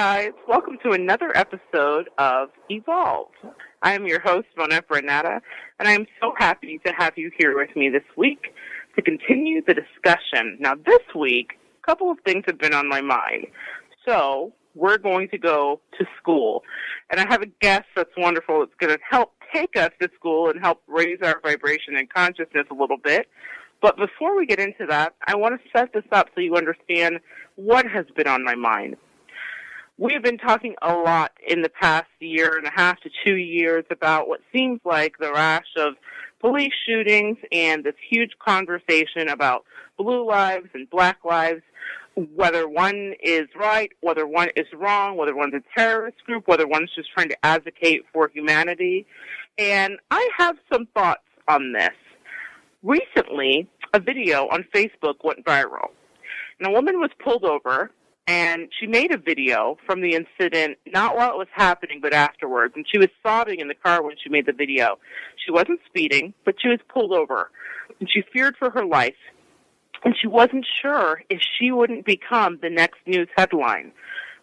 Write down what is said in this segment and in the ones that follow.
guys. Welcome to another episode of Evolved. I am your host, Monette Brann-Natta, and I am so happy to have you here with me this week to continue the discussion. Now, this week, a couple of things have been on my mind. So, we're going to go to school, and I have a guest that's wonderful that's going to help take us to school and help raise our vibration and consciousness a little bit. But before we get into that, I want to set this up so you understand what has been on my mind. We have been talking a lot in the past year and a half to 2 years about what seems like the rash of police shootings and this huge conversation about blue lives and black lives, whether one is right, whether one is wrong, whether one's a terrorist group, whether one's just trying to advocate for humanity. And I have some thoughts on this. Recently, a video on Facebook went viral, and a woman was pulled over, and she made a video from the incident, not while it was happening, but afterwards, and she was sobbing in the car when she made the video. She wasn't speeding, but she was pulled over, and she feared for her life, and she wasn't sure if she wouldn't become the next news headline.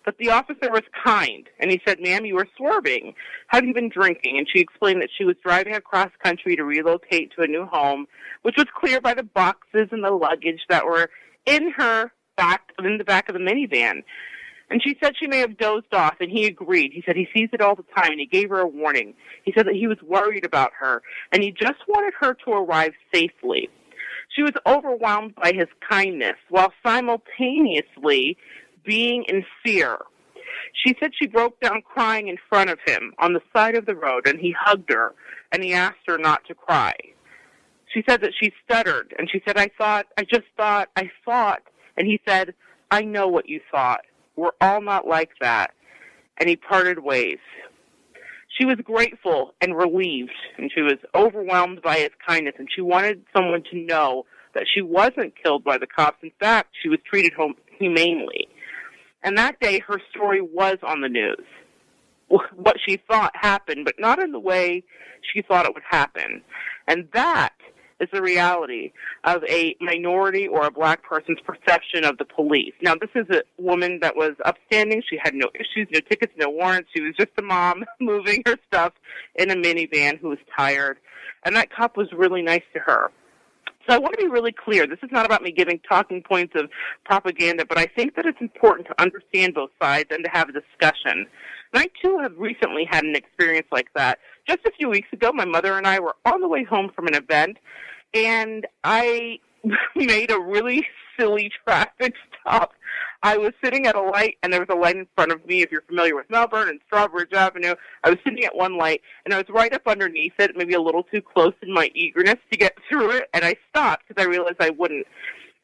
But the officer was kind, and he said, "Ma'am, you were swerving. Have you been drinking?" And she explained that she was driving across country to relocate to a new home, which was clear by the boxes and the luggage that were in the back of the minivan. And she said she may have dozed off, and he agreed. He said he sees it all the time, and he gave her a warning. He said that he was worried about her, and he just wanted her to arrive safely. She was overwhelmed by his kindness while simultaneously being in fear. She said she broke down crying in front of him on the side of the road, and he hugged her, and he asked her not to cry. She said that she stuttered, and she said, I thought. And he said, "I know what you thought. We're all not like that." And he parted ways. She was grateful and relieved, and she was overwhelmed by his kindness, and she wanted someone to know that she wasn't killed by the cops. In fact, she was treated humanely. And that day, her story was on the news. What she thought happened, but not in the way she thought it would happen. And that is the reality of a minority or a black person's perception of the police. Now, this is a woman that was upstanding. She had no issues, no tickets, no warrants. She was just a mom moving her stuff in a minivan who was tired. And that cop was really nice to her. So I want to be really clear. This is not about me giving talking points of propaganda, but I think that it's important to understand both sides and to have a discussion. And I, too, have recently had an experience like that. Just a few weeks ago, my mother and I were on the way home from an event, and I made a really silly traffic stop. I was sitting at a light, and there was a light in front of me. If you're familiar with Melbourne and Strawbridge Avenue, I was sitting at one light, and I was right up underneath it, maybe a little too close in my eagerness to get through it, and I stopped because I realized I wouldn't.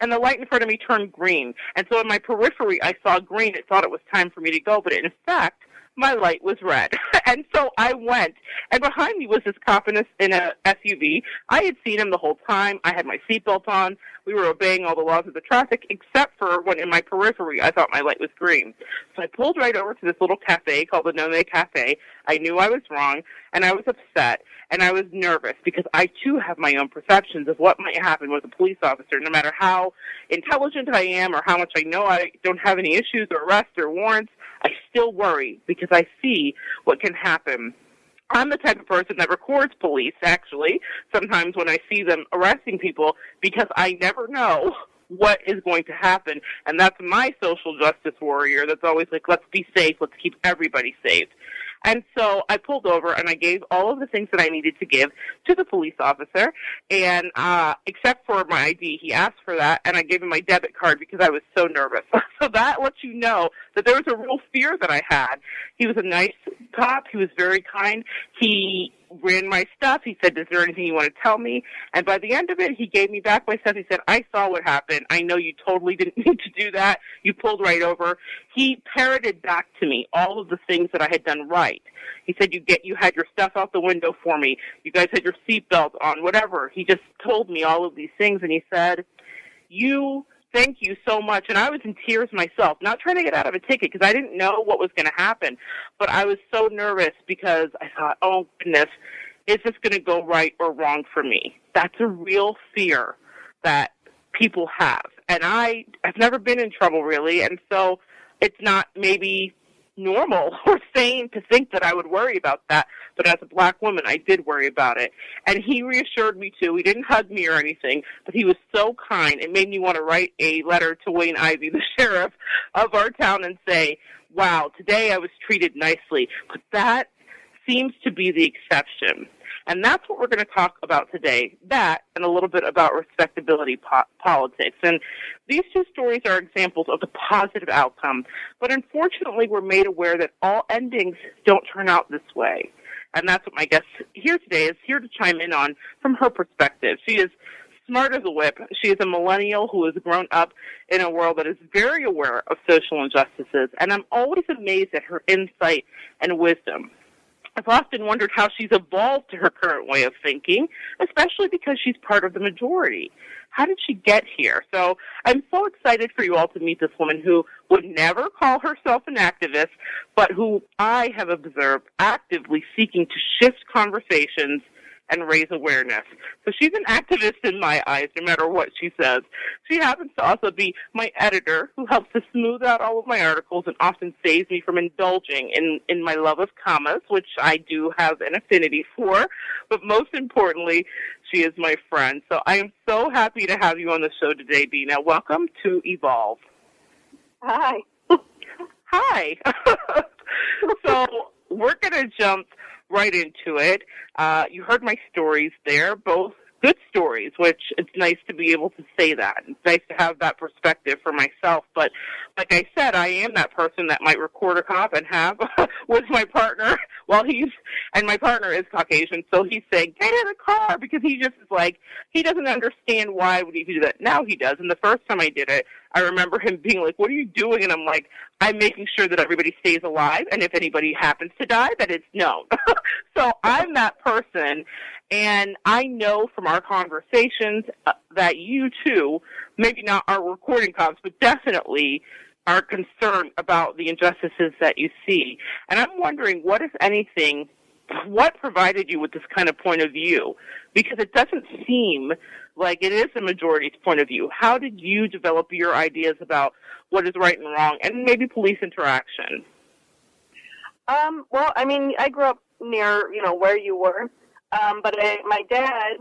And the light in front of me turned green. And so in my periphery, I saw green. It thought it was time for me to go, but in fact, my light was red. And so I went, and behind me was this cop in a SUV. I had seen him the whole time. I had my seatbelt on. We were obeying all the laws of the traffic, except for when in my periphery I thought my light was green. So I pulled right over to this little cafe called the Nome Cafe. I knew I was wrong, and I was upset, and I was nervous because I, too, have my own perceptions of what might happen with a police officer. No matter how intelligent I am or how much I know I don't have any issues or arrests or warrants, I still worry because I see what can happen. I'm the type of person that records police, actually, sometimes when I see them arresting people, because I never know what is going to happen. And that's my social justice warrior that's always like, let's be safe, let's keep everybody safe. And so I pulled over, and I gave all of the things that I needed to give to the police officer, and except for my ID, he asked for that, and I gave him my debit card because I was so nervous. So that lets you know that there was a real fear that I had. He was a nice cop. He was very kind. He ran my stuff. He said, "Is there anything you want to tell me?" And by the end of it, he gave me back my stuff. He said, "I saw what happened. I know you totally didn't need to do that. You pulled right over." He parroted back to me all of the things that I had done right. He said, you had your stuff out the window for me. You guys had your seatbelt on, whatever. He just told me all of these things, and he said, thank you so much. And I was in tears myself, not trying to get out of a ticket because I didn't know what was going to happen. But I was so nervous because I thought, oh, goodness, is this going to go right or wrong for me? That's a real fear that people have. And I've never been in trouble, really, and so it's not maybe normal or sane to think that I would worry about that. But as a black woman, I did worry about it. And he reassured me, too. He didn't hug me or anything, but he was so kind. It made me want to write a letter to Wayne Ivey, the sheriff of our town, and say, wow, today I was treated nicely. But that seems to be the exception. And that's what we're going to talk about today, that and a little bit about respectability politics. And these two stories are examples of the positive outcome. But unfortunately, we're made aware that all endings don't turn out this way. And that's what my guest here today is here to chime in on from her perspective. She is smart as a whip. She is a millennial who has grown up in a world that is very aware of social injustices. And I'm always amazed at her insight and wisdom. I've often wondered how she's evolved to her current way of thinking, especially because she's part of the majority. How did she get here? So I'm so excited for you all to meet this woman who would never call herself an activist, but who I have observed actively seeking to shift conversations and raise awareness. So she's an activist in my eyes, no matter what she says. She happens to also be my editor, who helps to smooth out all of my articles and often saves me from indulging in my love of commas, which I do have an affinity for. But most importantly, she is my friend. So I am so happy to have you on the show today, Bina. Welcome to Evolve. Hi. Hi. So we're going to jump right into it. You heard my stories there, both good stories, which it's nice to be able to say that. It's nice to have that perspective for myself. But like I said, I am that person that might record a cop and have with my partner and my partner is Caucasian, so he's saying, get in the car, because he just is like, he doesn't understand why would he do that. Now he does. And the first time I did it, I remember him being like, what are you doing? And I'm like, I'm making sure that everybody stays alive, and if anybody happens to die, that it's known. So I'm that person, and I know from our conversations that you, too, maybe not our recording cops, but definitely are concerned about the injustices that you see. And I'm wondering, what, if anything, what provided you with this kind of point of view? Because it doesn't seem like it is the majority's point of view. How did you develop your ideas about what is right and wrong, and maybe police interaction? Well, I mean, I grew up near, where you were. But my dad,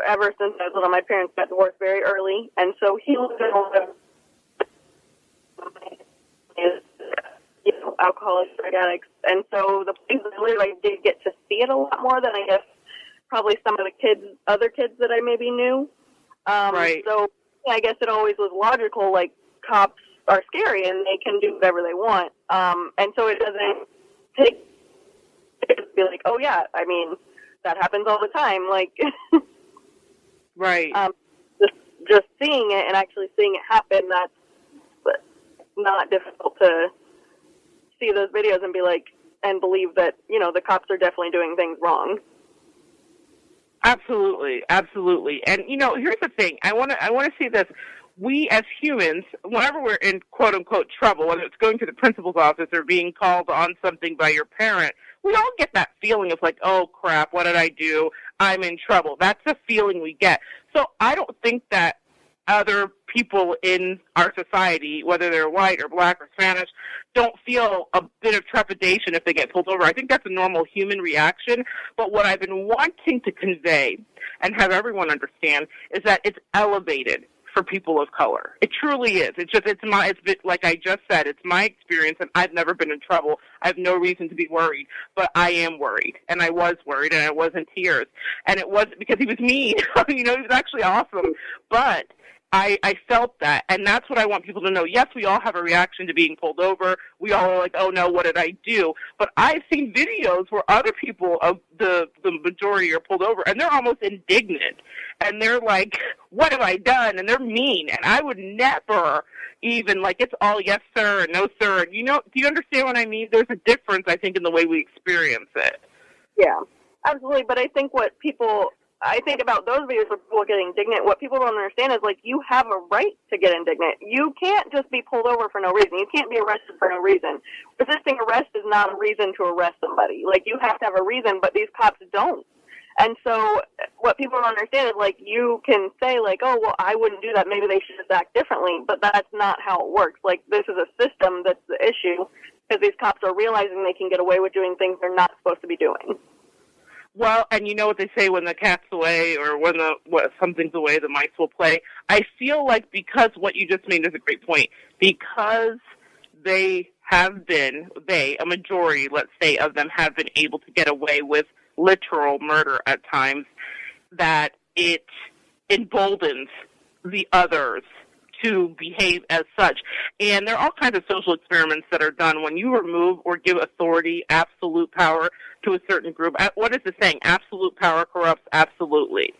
ever since I was little, my parents got divorced very early, and so he lived in a lot of alcoholics, drug addicts, and so the places I lived, I did get to see it a lot more than I guess probably some of the other kids that I maybe knew. Right. So I guess it always was logical, like, cops are scary and they can do whatever they want. And so it doesn't take it to be like, oh yeah, I mean, that happens all the time. Like, right. Just seeing it and actually seeing it happen, that's not difficult to see those videos and be like, and believe that, the cops are definitely doing things wrong. Absolutely, absolutely. And here's the thing. I want to see this. We as humans, whenever we're in quote unquote trouble, whether it's going to the principal's office or being called on something by your parent, we all get that feeling of like, oh crap, what did I do? I'm in trouble. That's the feeling we get. So I don't think that other people in our society, whether they're white or black or Spanish, don't feel a bit of trepidation if they get pulled over. I think that's a normal human reaction. But what I've been wanting to convey and have everyone understand is that it's elevated for people of color. It truly is. Like I just said, it's my experience, and I've never been in trouble. I have no reason to be worried, but I am worried, and I was worried, and I was in tears. And it wasn't because he was mean. He was actually awesome. But I felt that, and that's what I want people to know. Yes, we all have a reaction to being pulled over. We all are like, oh, no, what did I do? But I've seen videos where other people of the majority are pulled over, and they're almost indignant. And they're like, what have I done? And they're mean. And I would never even, like, it's all yes, sir, and no, sir. And, do you understand what I mean? There's a difference, I think, in the way we experience it. Yeah, absolutely. But I think about those videos where people get indignant. What people don't understand is, like, you have a right to get indignant. You can't just be pulled over for no reason. You can't be arrested for no reason. Resisting arrest is not a reason to arrest somebody. Like, you have to have a reason, but these cops don't. And so what people don't understand is, like, you can say, like, oh, well, I wouldn't do that. Maybe they should just act differently. But that's not how it works. Like, this is a system that's the issue. because these cops are realizing they can get away with doing things they're not supposed to be doing. Well, and you know what they say, when the cat's away or when something's away, the mice will play. I feel like because what you just made is a great point, because they have been, a majority, let's say, of them have been able to get away with literal murder at times, that it emboldens the others to behave as such. And there are all kinds of social experiments that are done when you remove or give authority, absolute power to a certain group. What is the saying? Absolute power corrupts absolutely.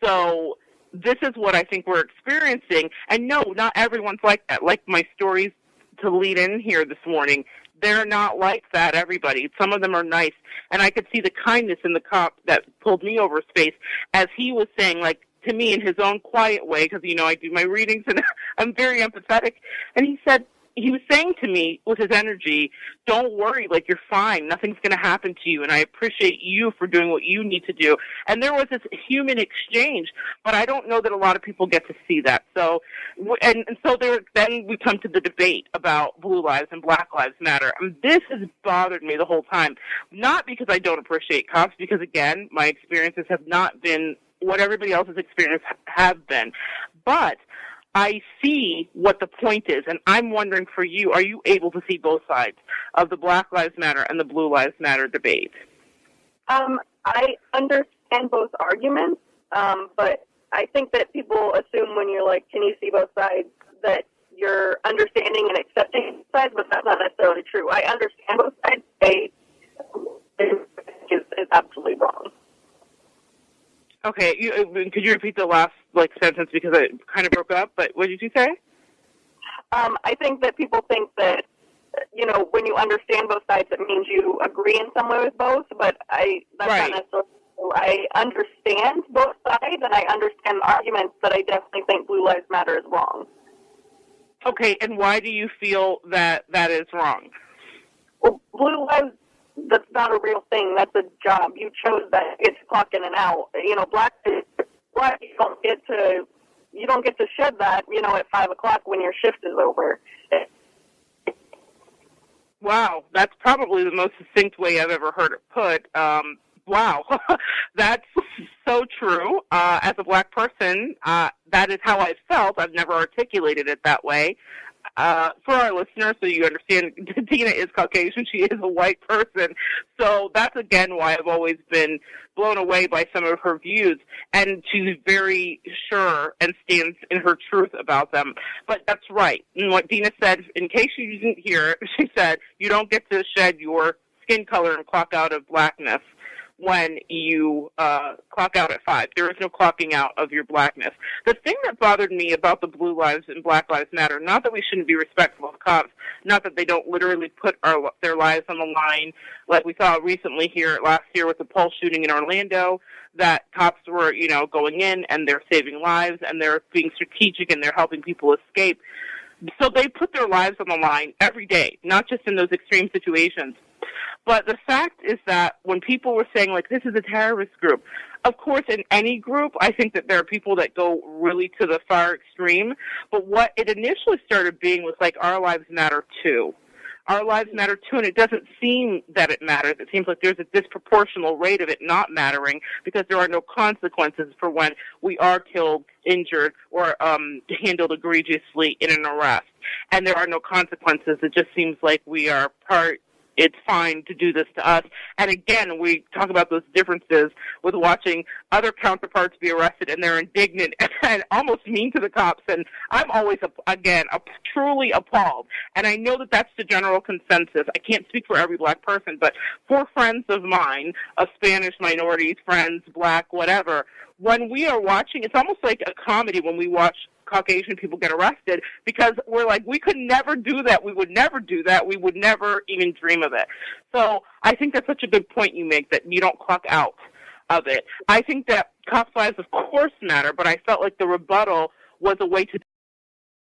So this is what I think we're experiencing. And no, not everyone's like that. Like my stories to lead in here this morning, they're not like that, everybody. Some of them are nice. And I could see the kindness in the cop that pulled me over space as he was saying, like, to me in his own quiet way, because, you know, I do my readings and I'm very empathetic. And he was saying to me with his energy, don't worry, like, you're fine. Nothing's going to happen to you. And I appreciate you for doing what you need to do. And there was this human exchange, but I don't know that a lot of people get to see that. So, then we come to the debate about Blue Lives and Black Lives Matter. And this has bothered me the whole time. Not because I don't appreciate cops, because, again, my experiences have not been what everybody else's experience have been. But I see what the point is, and I'm wondering for you, are you able to see both sides of the Black Lives Matter and the Blue Lives Matter debate? I understand both arguments, but I think that people assume when you're like, can you see both sides, that you're understanding and accepting both sides, but that's not necessarily true. I understand both sides. Is absolutely wrong. Okay, could you repeat the last sentence because it kind of broke up? But what did you say? I think that people think that, you know, when you understand both sides, it means you agree in some way with both. But that's right. not necessarily true. I understand both sides, and I understand arguments, but I definitely think Blue Lives Matter is wrong. Okay, and why do you feel that is wrong? Well, Blue Lives, that's not a real thing. That's a job. You chose that. It's clock in and out. You know, black you don't get to shed that, you know, at 5 o'clock when your shift is over. Wow, that's probably the most succinct way I've ever heard it put. Wow, that's so true. As a black person, that is how I felt. I've never articulated it that way. For our listeners, so you understand, Tina is Caucasian. She is a white person. So that's, again, why I've always been blown away by some of her views. And she's very sure and stands in her truth about them. But that's right. And what Dina said, in case you didn't hear it, she said, you don't get to shed your skin color and clock out of blackness when you clock out at 5. There is no clocking out of your blackness. The thing that bothered me about the Blue Lives and Black Lives Matter, not that we shouldn't be respectful of cops, not that they don't literally put their lives on the line, like we saw recently here last year with the Pulse shooting in Orlando, that cops were, you know, going in and they're saving lives and they're being strategic and they're helping people escape. So they put their lives on the line every day, not just in those extreme situations. But the fact is that when people were saying, like, this is a terrorist group, of course, in any group, I think that there are people that go really to the far extreme. But what it initially started being was like, our lives matter too. Our lives matter too, and it doesn't seem that it matters. It seems like there's a disproportional rate of it not mattering because there are no consequences for when we are killed, injured, or handled egregiously in an arrest. And there are no consequences. It just seems like we are it's fine to do this to us. And again, we talk about those differences with watching other counterparts be arrested, and they're indignant and almost mean to the cops. And I'm always, truly appalled. And I know that that's the general consensus. I can't speak for every black person, but for friends of mine, of Spanish minorities, friends, black, whatever, when we are watching, it's almost like a comedy when we watch Caucasian people get arrested, because we're like, we could never do that. We would never do that. We would never even dream of it. So I think that's such a good point you make, that you don't clock out of it. I think that cops' lives, of course, matter, but I felt like the rebuttal was a way to